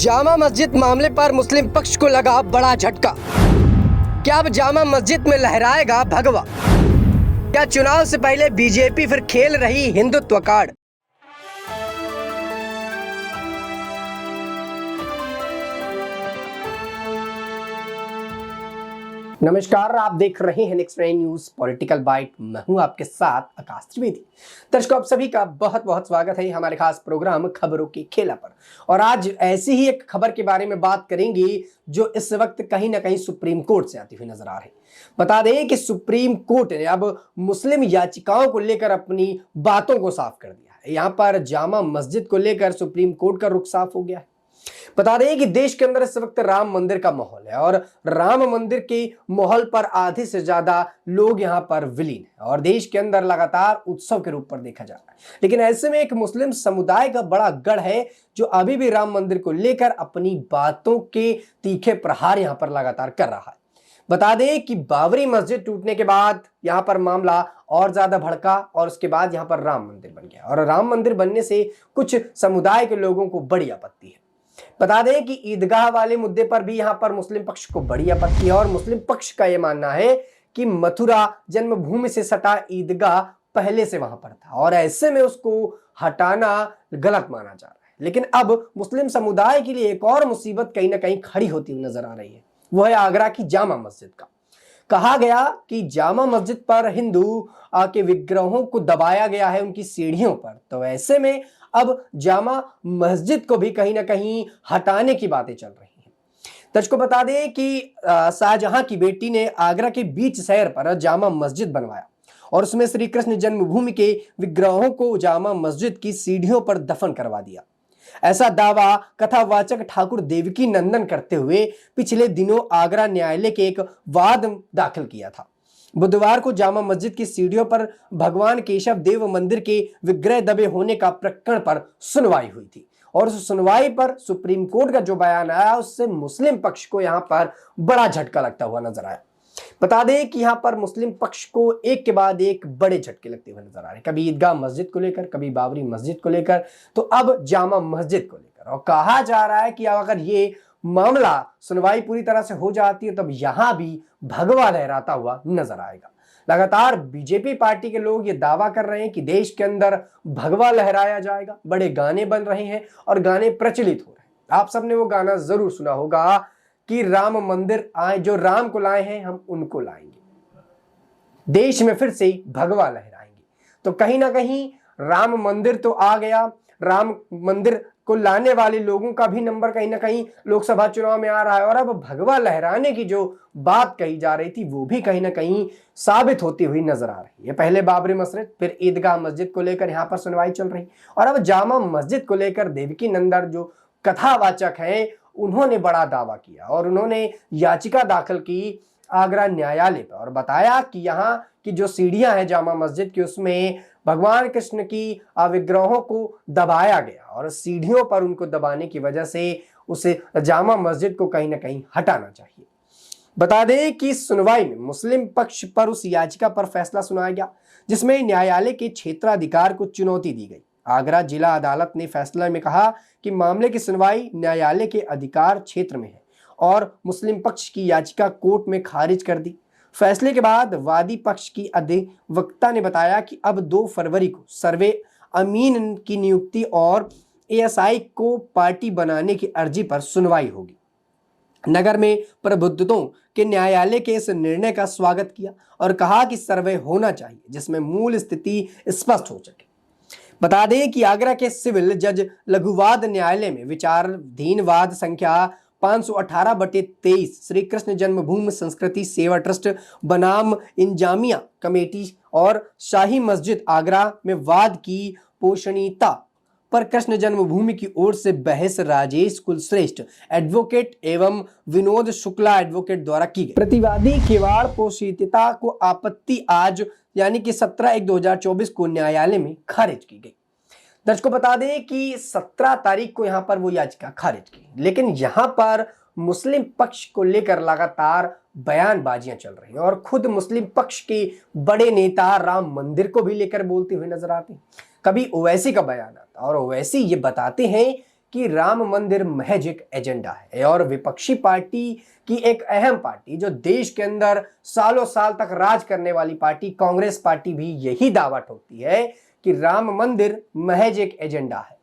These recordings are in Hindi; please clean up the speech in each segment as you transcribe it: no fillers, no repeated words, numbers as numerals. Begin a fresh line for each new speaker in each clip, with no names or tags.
जामा मस्जिद मामले पर मुस्लिम पक्ष को लगा बड़ा झटका। क्या अब जामा मस्जिद में लहराएगा भगवा? क्या चुनाव से पहले बीजेपी फिर खेल रही हिंदुत्व कार्ड? नमस्कार, आप देख रहे हैं नेक्स्ट न्यूज पॉलिटिकल बाइट। मैं हूं आपके साथ आकाश त्रिवेदी। दर्शकों, आप सभी का बहुत बहुत स्वागत है हमारे खास प्रोग्राम खबरों की खेला पर। और आज ऐसी ही एक खबर के बारे में बात करेंगे जो इस वक्त कहीं ना कहीं सुप्रीम कोर्ट से आती हुई नजर आ रही। बता दें कि सुप्रीम कोर्ट ने अब मुस्लिम याचिकाओं को लेकर अपनी बातों को साफ कर दिया है। यहाँ पर जामा मस्जिद को लेकर सुप्रीम कोर्ट का रुख साफ हो गया है। बता दें कि देश के अंदर इस वक्त राम मंदिर का माहौल है और राम मंदिर के माहौल पर आधे से ज्यादा लोग यहां पर विलीन है और देश के अंदर लगातार उत्सव के रूप पर देखा जा रहा है। लेकिन ऐसे में एक मुस्लिम समुदाय का बड़ा गढ़ है जो अभी भी राम मंदिर को लेकर अपनी बातों के तीखे प्रहार यहां पर लगातार कर रहा है। बता दें कि बाबरी मस्जिद टूटने के बाद यहां पर मामला और ज्यादा भड़का और उसके बाद यहां पर राम मंदिर बन गया और राम मंदिर बनने से कुछ समुदाय के लोगों को बड़ी आपत्ति है। बता दें कि ईदगाह वाले मुद्दे पर भी यहां पर मुस्लिम पक्ष को बड़ी आपत्ति है और मुस्लिम पक्ष का यह मानना है कि मथुरा जन्मभूमि से सटा ईदगाह पहले से वहां पर था और ऐसे में उसको हटाना गलत माना जा रहा है। लेकिन अब मुस्लिम समुदाय के लिए एक और मुसीबत कहीं ना कहीं खड़ी होती हुई नजर आ रही है। वो है आगरा की जामा मस्जिद का। कहा गया कि जामा मस्जिद पर हिंदू के विग्रहों को दबाया गया है उनकी सीढ़ियों पर, तो ऐसे में अब जामा मस्जिद को भी कहीं ना कहीं हटाने की बातें चल रही हैं। दर्शकों, बता दें कि शाहजहां की बेटी ने आगरा के बीच शहर पर जामा मस्जिद बनवाया और उसमें श्री कृष्ण जन्मभूमि के विग्रहों को जामा मस्जिद की सीढ़ियों पर दफन करवा दिया। ऐसा दावा कथावाचक ठाकुर देवकी नंदन करते हुए पिछले दिनों आगरा न्यायालय के एक वाद दाखिल किया था। बुधवार को जामा मस्जिद की सीढ़ियों पर भगवान केशव देव मंदिर के विग्रह दबे होने का प्रकरण पर सुनवाई हुई थी और उस सुनवाई पर सुप्रीम कोर्ट का जो बयान आया उससे मुस्लिम पक्ष को यहां पर बड़ा झटका लगता हुआ नजर आया। बता दें कि यहां पर मुस्लिम पक्ष को एक के बाद एक बड़े झटके लगते हुए नजर आ रहे हैं, कभी ईदगाह मस्जिद को लेकर, कभी बाबरी मस्जिद को लेकर, तो अब जामा मस्जिद को लेकर। और कहा जा रहा है कि अगर ये मामला सुनवाई पूरी तरह से हो जाती है तब यहां भी भगवा लहराता हुआ नजर आएगा। लगातार बीजेपी पार्टी के लोग ये दावा कर रहे हैं कि देश के अंदर भगवा लहराया जाएगा। बड़े गाने बन रहे हैं और गाने प्रचलित हो रहे हैं। आप सबने वो गाना जरूर सुना होगा कि राम मंदिर आए, जो राम को लाए हैं हम उनको लाएंगे, देश में फिर से भगवा लहराएंगे। तो कहीं ना कहीं राम मंदिर तो आ गया, राम मंदिर को लाने वाले लोगों का भी नंबर कहीं ना कहीं लोकसभा चुनाव में आ रहा है और अब भगवा लहराने की जो बात कही जा रही थी वो भी कहीं ना कहीं साबित होती हुई नजर आ रही है। पहले बाबरी मस्जिद, फिर ईदगाह मस्जिद को लेकर यहाँ पर सुनवाई चल रही और अब जामा मस्जिद को लेकर देवकी नंदन जो कथावाचक हैं उन्होंने बड़ा दावा किया और उन्होंने याचिका दाखिल की आगरा न्यायालय पर और बताया कि यहाँ की जो सीढ़ियां हैं जामा मस्जिद की उसमें भगवान कृष्ण की विग्रहों को दबाया गया और सीढ़ियों पर उनको दबाने की वजह से उसे जामा मस्जिद को कहीं ना कहीं हटाना चाहिए। बता दें कि सुनवाई में मुस्लिम पक्ष पर उस याचिका पर फैसला सुनाया गया जिसमें न्यायालय के क्षेत्राधिकार को चुनौती दी गई। आगरा जिला अदालत ने फैसले में कहा कि मामले की सुनवाई न्यायालय के अधिकार क्षेत्र में है और मुस्लिम पक्ष की याचिका कोर्ट में खारिज कर दी। फैसले के बाद वादी पक्ष की अधिवक्ता ने बताया कि अब 2 फरवरी को सर्वे अमीन की नियुक्ति और एएसआई को पार्टी बनाने की अर्जी पर सुनवाई होगी। नगर में प्रबुद्धों के न्यायालय के इस निर्णय का स्वागत किया और कहा कि सर्वे होना चाहिए जिसमें मूल स्थिति स्पष्ट हो सके। बता दें कि आगरा के सिविल जज लघुवाद न्यायालय में विचाराधीन वाद संख्या 518/23 श्री कृष्ण जन्मभूमि संस्कृति सेवा ट्रस्ट बनाम इंजामिया कमेटी और शाही मस्जिद आगरा में वाद की पोषणीयता पर कृष्ण जन्मभूमि की ओर से बहस राजेश कुलश्रेष्ठ एडवोकेट एवं विनोद शुक्ला एडवोकेट द्वारा की गई। प्रतिवादी किवाड़ पोषणीयता को आपत्ति आज यानी कि 17/1/2024 को न्यायालय में खारिज की गई। दर्शकों, बता दें कि 17 तारीख को यहां पर वो याचिका खारिज की, लेकिन यहां पर मुस्लिम पक्ष को लेकर लगातार बयानबाजियां चल रही हैं और खुद मुस्लिम पक्ष के बड़े नेता राम मंदिर को भी लेकर बोलते हुए नजर आते हैं। कभी ओवैसी का बयान आता और ओवैसी ये बताते हैं कि राम मंदिर महज एक एजेंडा है और विपक्षी पार्टी की एक अहम पार्टी जो देश के अंदर सालों साल तक राज करने वाली पार्टी कांग्रेस पार्टी भी यही दावा ठोकती है कि राम मंदिर महज एक एजेंडा है।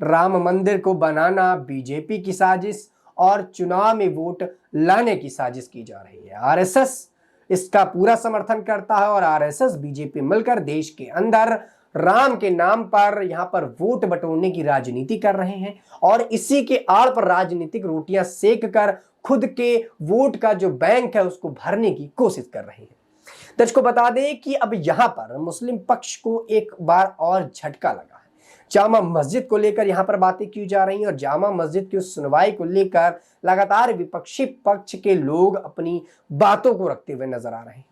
राम मंदिर को बनाना बीजेपी की साजिश और चुनाव में वोट लाने की साजिश की जा रही है। आरएसएस इसका पूरा समर्थन करता है और आरएसएस बीजेपी मिलकर देश के अंदर राम के नाम पर यहां पर वोट बटोरने की राजनीति कर रहे हैं और इसी के आड़ पर राजनीतिक रोटियां सेक कर खुद के वोट का जो बैंक है उसको भरने की कोशिश कर रहे हैं। दर्शकों बता दें कि अब यहां पर मुस्लिम पक्ष को एक बार और झटका लगा है। जामा मस्जिद को लेकर यहां पर बातें की जा रही हैं और जामा मस्जिद की उस सुनवाई को लेकर लगातार विपक्षी पक्ष के लोग अपनी बातों को रखते हुए नजर आ रहे हैं।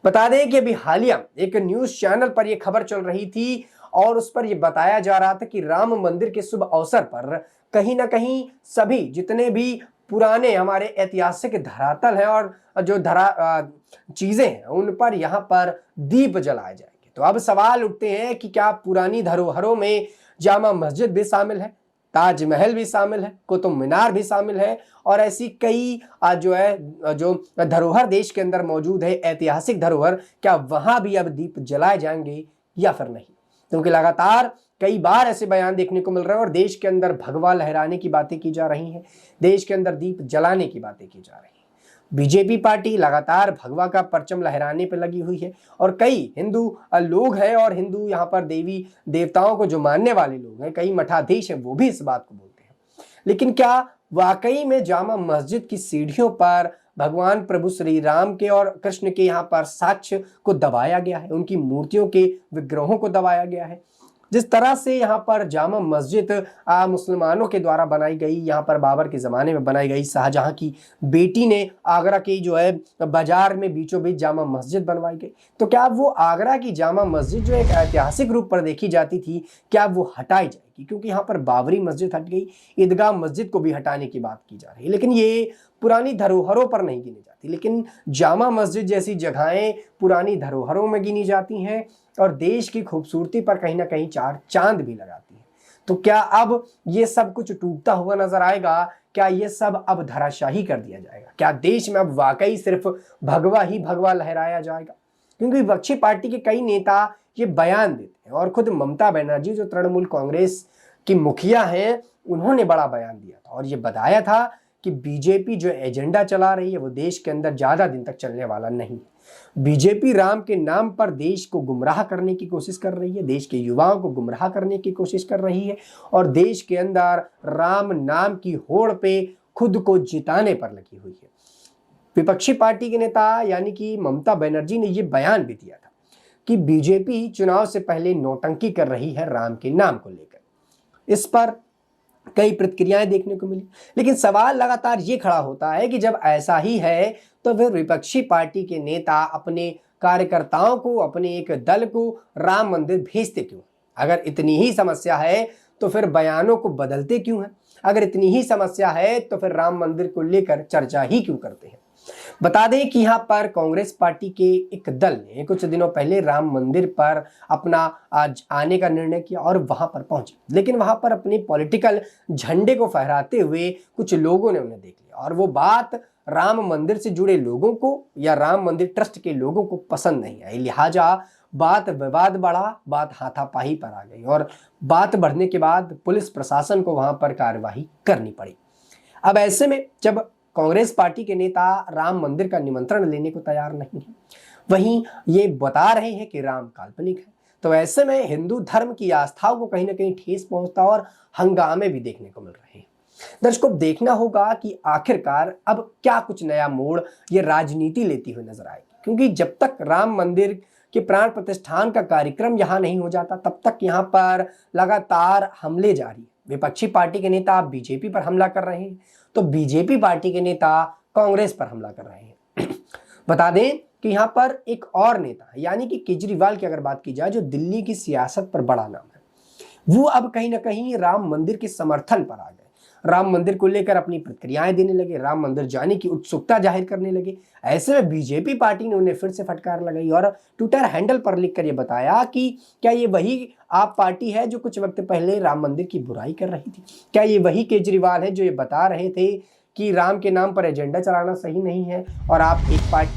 बता दें कि अभी हालिया एक न्यूज चैनल पर यह खबर चल रही थी और उस पर यह बताया जा रहा था कि राम मंदिर के शुभ अवसर पर कहीं ना कहीं सभी जितने भी पुराने हमारे ऐतिहासिक धरातल हैं और जो चीजें हैं उन पर यहाँ पर दीप जलाए जाएंगे। तो अब सवाल उठते हैं कि क्या पुरानी धरोहरों में जामा मस्जिद भी शामिल है, ताजमहल भी शामिल है, कुतुब मीनार भी शामिल है और ऐसी कई जो धरोहर देश के अंदर मौजूद है, ऐतिहासिक धरोहर, क्या वहां भी अब दीप जलाए जाएंगे या फिर नहीं? क्योंकि लगातार कई बार ऐसे बयान देखने को मिल रहे हैं और देश के अंदर भगवा लहराने की बातें की जा रही हैं, देश के अंदर दीप जलाने की बातें की जा रही हैं। बीजेपी पार्टी लगातार भगवा का परचम लहराने पर लगी हुई है और कई हिंदू लोग हैं और हिंदू यहाँ पर देवी देवताओं को जो मानने वाले लोग हैं, कई मठाधीश हैं, वो भी इस बात को बोलते हैं। लेकिन क्या वाकई में जामा मस्जिद की सीढ़ियों पर भगवान प्रभु श्री राम के और कृष्ण के यहाँ पर साक्ष्य को दबाया गया है, उनकी मूर्तियों के विग्रहों को दबाया गया है? जिस तरह से यहाँ पर जामा मस्जिद मुसलमानों के द्वारा बनाई गई, यहाँ पर बाबर के ज़माने में बनाई गई, शाहजहां की बेटी ने आगरा की जो है बाजार में बीचों बीच जामा मस्जिद बनवाई गई, तो क्या वो आगरा की जामा मस्जिद जो एक ऐतिहासिक रूप पर देखी जाती थी, क्या वो हटाई जाएगी? क्योंकि यहाँ पर बाबरी मस्जिद हट गई, ईदगाह मस्जिद को भी हटाने की बात की जा रही है, लेकिन ये पुरानी धरोहरों पर नहीं गिनी जाती। लेकिन जामा मस्जिद जैसी जगहें पुरानी धरोहरों में गिनी जाती हैं और देश की खूबसूरती पर कहीं ना कहीं चार चांद भी लगाती है। तो क्या अब ये सब कुछ टूटता हुआ नजर आएगा? क्या ये सब अब धराशाही कर दिया जाएगा? क्या देश में अब वाकई सिर्फ भगवा ही भगवा लहराया जाएगा? क्योंकि विपक्षी पार्टी के कई नेता ये बयान देते हैं और खुद ममता बनर्जी जो तृणमूल कांग्रेस की मुखिया हैं, उन्होंने बड़ा बयान दिया था और ये बताया था कि बीजेपी जो एजेंडा चला रही है वो देश के अंदर ज्यादा दिन तक चलने वाला नहीं है। बीजेपी राम के नाम पर देश को गुमराह करने की कोशिश कर रही है, देश के युवाओं को गुमराह करने की कोशिश कर रही है और देश के अंदर राम नाम की होड़ पे खुद को जिताने पर लगी हुई है। विपक्षी पार्टी के नेता यानी कि ममता बनर्जी ने यह बयान भी दिया था कि बीजेपी चुनाव से पहले नौटंकी कर रही है राम के नाम को लेकर। इस पर कई प्रतिक्रियाएं देखने को मिली, लेकिन सवाल लगातार ये खड़ा होता है कि जब ऐसा ही है तो फिर विपक्षी पार्टी के नेता अपने कार्यकर्ताओं को, अपने एक दल को राम मंदिर भेजते क्यों? अगर इतनी ही समस्या है तो फिर बयानों को बदलते क्यों हैं? अगर इतनी ही समस्या है तो फिर राम मंदिर को लेकर चर्चा ही क्यों करते हैं? बता दें कि यहाँ पर कांग्रेस पार्टी के एक दल ने कुछ दिनों पहले राम मंदिर पर अपना आज आने का निर्णय किया और वहां पर पहुंचे, लेकिन वहां पर अपने पॉलिटिकल झंडे को फहराते हुए कुछ लोगों ने उन्हें देख लिया और वो बात राम मंदिर से जुड़े लोगों को या राम मंदिर ट्रस्ट के लोगों को पसंद नहीं आई। लिहाजा बात विवाद बढ़ा, बात हाथापाई पर आ गई और बात बढ़ने के बाद पुलिस प्रशासन को वहां पर कार्यवाही करनी पड़ी। अब ऐसे में जब कांग्रेस पार्टी के नेता राम मंदिर का निमंत्रण लेने को तैयार नहीं है, वहीं ये बता रहे हैं कि राम काल्पनिक है, तो ऐसे में हिंदू धर्म की आस्थाओं को कहीं ना कहीं ठेस पहुंचता और हंगामे भी देखने को मिल रहे हैं। दर्शकों देखना होगा कि आखिरकार अब क्या कुछ नया मोड़ ये राजनीति लेती हुई नजर आएगी, क्योंकि जब तक राम मंदिर के प्राण प्रतिष्ठान का कार्यक्रम यहाँ नहीं हो जाता तब तक यहाँ पर लगातार हमले जारी है। विपक्षी पार्टी के नेता बीजेपी पर हमला कर रहे हैं तो बीजेपी पार्टी के नेता कांग्रेस पर हमला कर रहे हैं। बता दें कि यहाँ पर एक और नेता यानी कि केजरीवाल की अगर बात की जाए, जो दिल्ली की सियासत पर बड़ा नाम है, वो अब कहीं ना कहीं राम मंदिर के समर्थन पर आ गए, राम मंदिर को लेकर अपनी प्रतिक्रियाएं देने लगे, राम मंदिर जाने की उत्सुकता जाहिर करने लगे। ऐसे में बीजेपी पार्टी ने उन्हें फिर से फटकार लगाई और ट्विटर हैंडल पर लिखकर यह बताया कि क्या ये वही आप पार्टी है जो कुछ वक्त पहले राम मंदिर की बुराई कर रही थी। क्या ये वही केजरीवाल है जो ये बता रहे थे कि राम के नाम पर एजेंडा चलाना सही नहीं है और आप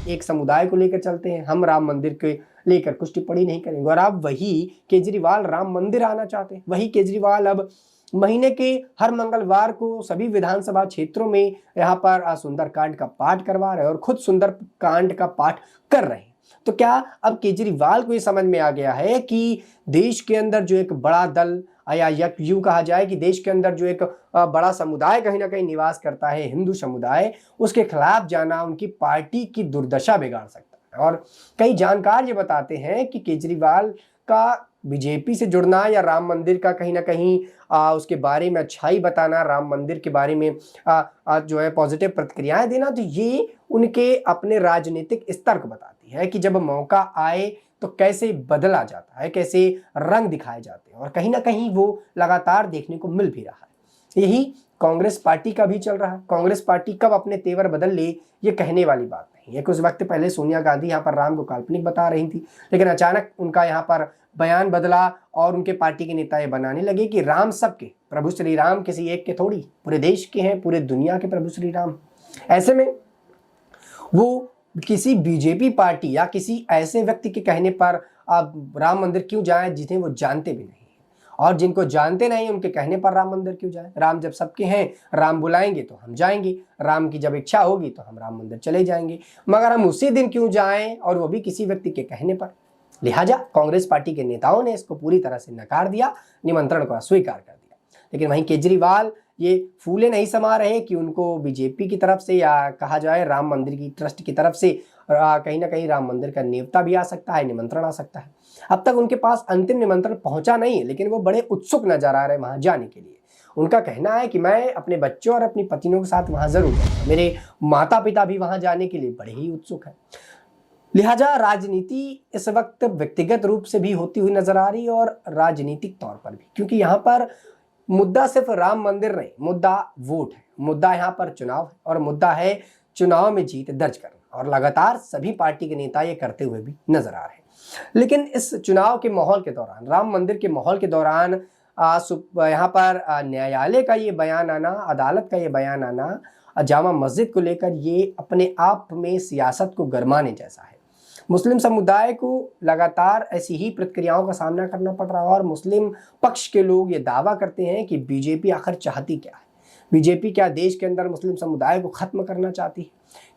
एक समुदाय को लेकर चलते हैं, हम राम मंदिर के लेकर कुछ टिप्पणी नहीं करेंगे, और आप वही केजरीवाल राम मंदिर आना चाहते हैं। वही केजरीवाल अब महीने के हर मंगलवार को सभी विधानसभा क्षेत्रों में यहाँ पर सुंदरकांड का पाठ करवा रहे हैं और खुद सुंदरकांड का पाठ कर रहे हैं। तो क्या अब केजरीवाल को ये समझ में आ गया है कि देश के अंदर जो एक बड़ा दल या यूं कहा जाए कि देश के अंदर जो एक बड़ा समुदाय कहीं ना कहीं निवास करता है, हिंदू समुदाय, उसके खिलाफ जाना उनकी पार्टी की दुर्दशा बिगाड़ सकता है। और कई जानकार ये बताते हैं कि केजरीवाल का बीजेपी से जुड़ना या राम मंदिर का कहीं ना कहीं उसके बारे में अच्छाई बताना, राम मंदिर के बारे में जो है पॉजिटिव प्रतिक्रियाएं देना, तो ये उनके अपने राजनीतिक स्तर को बताती है कि जब मौका आए तो कैसे बदला जाता है, कैसे रंग दिखाए जाते हैं, और कहीं ना कहीं वो लगातार देखने को मिल भी रहा है। यही कांग्रेस पार्टी का भी चल रहा है। कांग्रेस पार्टी कब अपने तेवर बदल ले ये कहने वाली बात नहीं है। कुछ वक्त पहले सोनिया गांधी यहाँ पर राम को काल्पनिक बता रही थी, लेकिन अचानक उनका यहाँ पर बयान बदला और उनके पार्टी के नेता ये बनाने लगे कि राम सबके, प्रभु श्री राम किसी एक के थोड़ी, पूरे देश के हैं, पूरे दुनिया के प्रभु श्री राम। ऐसे में वो किसी बीजेपी पार्टी या किसी ऐसे व्यक्ति के कहने पर आप राम मंदिर क्यों जाएं जिन्हें वो जानते भी नहीं, और जिनको जानते नहीं उनके कहने पर राम मंदिर क्यों जाएं। राम जब सबके हैं, राम बुलाएंगे तो हम जाएंगे, राम की जब इच्छा होगी तो हम राम मंदिर चले जाएंगे, मगर हम उसी दिन क्यों जाएं और वो भी किसी व्यक्ति के कहने पर। लिहाजा कांग्रेस पार्टी के नेताओं ने इसको पूरी तरह से नकार दिया, निमंत्रण को अस्वीकार कर दिया। लेकिन वहीं केजरीवाल ये फूले नहीं समा रहे कि उनको बीजेपी की तरफ से या कहा जाए राम मंदिर की ट्रस्ट की तरफ से कहीं ना कहीं राम मंदिर का न्योता भी आ सकता है, निमंत्रण आ सकता है। अब तक उनके पास अंतिम निमंत्रण पहुंचा नहीं है, लेकिन वो बड़े उत्सुक नजर आ रहे हैं वहां जाने के लिए। उनका कहना है कि मैं अपने बच्चों और अपनी पत्नियों के साथ वहां जरूर जाऊंगा, मेरे माता पिता भी वहां जाने के लिए बड़े ही उत्सुक है। लिहाजा राजनीति इस वक्त व्यक्तिगत रूप से भी होती हुई नजर आ रही है और राजनीतिक तौर पर भी, क्योंकि यहाँ पर मुद्दा सिर्फ राम मंदिर नहीं, मुद्दा वोट है, मुद्दा यहाँ पर चुनाव है, और मुद्दा है चुनाव में जीत दर्ज करना, और लगातार सभी पार्टी के नेता ये करते हुए भी नजर आ रहे हैं। लेकिन इस चुनाव के माहौल के दौरान, राम मंदिर के माहौल के दौरान यहाँ पर न्यायालय का ये बयान आना, अदालत का ये बयान आना जामा मस्जिद को लेकर, ये अपने आप में सियासत को गरमाने जैसा है। मुस्लिम समुदाय को लगातार ऐसी ही प्रतिक्रियाओं का सामना करना पड़ रहा है, और मुस्लिम पक्ष के लोग ये दावा करते हैं कि बीजेपी आखिर चाहती क्या है। बीजेपी क्या देश के अंदर मुस्लिम समुदाय को खत्म करना चाहती है?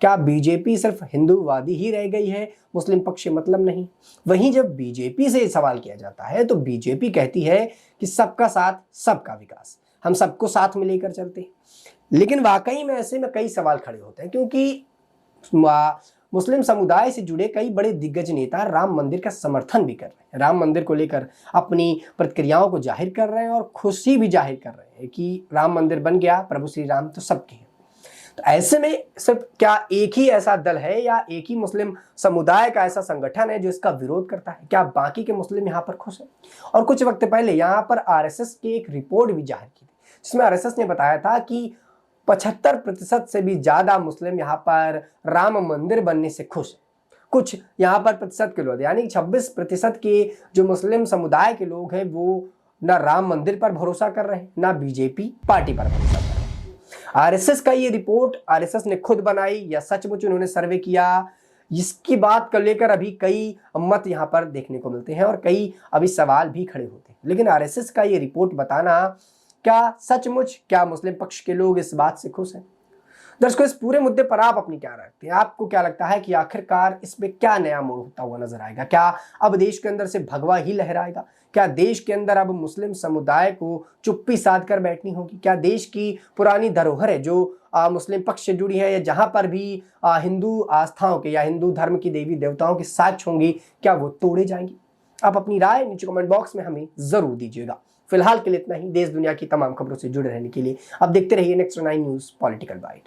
क्या बीजेपी सिर्फ हिंदूवादी ही रह गई है, मुस्लिम पक्ष से मतलब नहीं? वहीं जब बीजेपी से सवाल किया जाता है तो बीजेपी कहती है कि सबका साथ सबका विकास, हम सबको साथ में लेकर चलते हैं। लेकिन वाकई में ऐसे में कई सवाल खड़े होते हैं, क्योंकि मुस्लिम समुदाय से जुड़े कई बड़े दिग्गज नेता राम मंदिर का समर्थन भी कर रहे हैं, राम मंदिर को लेकर अपनी प्रतिक्रियाओं को जाहिर कर रहे हैं और खुशी भी जाहिर कर रहे हैं कि राम मंदिर बन गया, प्रभु श्री राम तो सबके हैं। तो ऐसे में सिर्फ क्या एक ही ऐसा दल है या एक ही मुस्लिम समुदाय का ऐसा संगठन है जो इसका विरोध करता है? क्या बाकी के मुस्लिम यहाँ पर खुश हैं? और कुछ वक्त पहले यहाँ पर आरएसएस की एक रिपोर्ट भी जाहिर की थी, जिसमें आरएसएस ने बताया था कि 75% से भी ज्यादा मुस्लिम यहाँ पर राम मंदिर बनने से खुश है। कुछ यहाँ पर प्रतिशत के लोग, यानी 26% के जो मुस्लिम समुदाय के लोग हैं, वो ना राम मंदिर पर भरोसा कर रहे हैं, ना बीजेपी पार्टी पर भरोसा कर रहे हैं। आरएसएस का ये रिपोर्ट आरएसएस ने खुद बनाई या सचमुच उन्होंने सर्वे किया, इसकी बात को लेकर अभी कई मत यहाँ पर देखने को मिलते हैं और कई अभी सवाल भी खड़े होते हैं। लेकिन आरएसएस का ये रिपोर्ट बताना, क्या सचमुच क्या मुस्लिम पक्ष के लोग इस बात से खुश हैं? दर्शकों, इस पूरे मुद्दे पर आप अपनी क्या राय रखते हैं? आपको क्या लगता है कि आखिरकार इसमें क्या नया मोड़ होता हुआ नजर आएगा? क्या अब देश के अंदर से भगवा ही लहराएगा? क्या देश के अंदर अब मुस्लिम समुदाय को चुप्पी साध कर बैठनी होगी? क्या देश की पुरानी धरोहर है जो मुस्लिम पक्ष से जुड़ी है, या जहां पर भी हिंदू आस्थाओं के या हिंदू धर्म की देवी देवताओं के साक्ष्य होंगे, क्या वो तोड़े जाएंगे? आप अपनी राय नीचे कमेंट बॉक्स में हमें जरूर दीजिएगा। फिलहाल के लिए इतना ही। देश दुनिया की तमाम खबरों से जुड़े रहने के लिए आप देखते रहिए नेक्स्ट 9 न्यूज़ पॉलिटिकल बाइट।